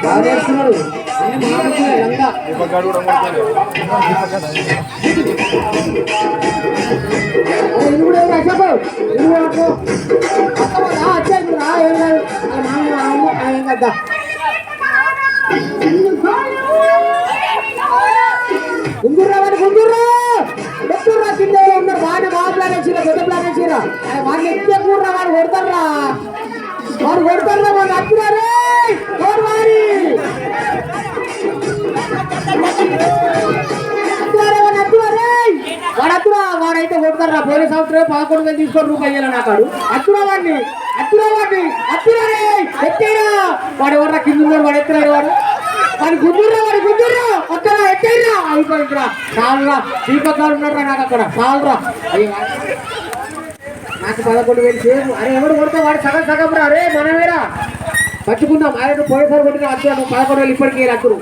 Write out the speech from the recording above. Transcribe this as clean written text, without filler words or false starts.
బాగా చేస్తున్నాడు అన్ని మాట్లాడుతున్నాయి లంగా ఇది కూడా చెప్పు ఇది వచ్చేది రా ఏం కాదు ఏం కదా గుంగుర్రా వాడు గుంగుర్రా ఎత్తుర్రా కింద ఉన్నారు వాడిని బాగా ప్లాన్ వేసిరా పెద్ద ప్లాన్ వేసిరా వాడిని ఎక్కే కూర్రా వాడు కొడతారా వాడు అత్తురారే వాడైతే కొడతారా పోలీస్ సంవత్సరం 11,000 తీసుకొని రూపాయలు నాకాడు అత్తురావాడిని ఎత్తేరా వాడు ఎవర్రా కింద ఉన్నాడు వాడు ఎత్తున్నాడు వాడు గుంజుర్రా వస్తారా ఎత్తేరా అయిపోయిందిరా చాలురా దీపక్ గారు ఉన్నారా నాకు అక్కడ చాలురా అయ్యో నాకు 11,000 సేపు అరే ఎవరు కొడతా వాడు సగం రా అరే మనమేరా పచ్చుకుందాం ఆయన పోయేసారి కొట్టిన అచ్చు 11,000 ఇప్పటికీ అచ్చురు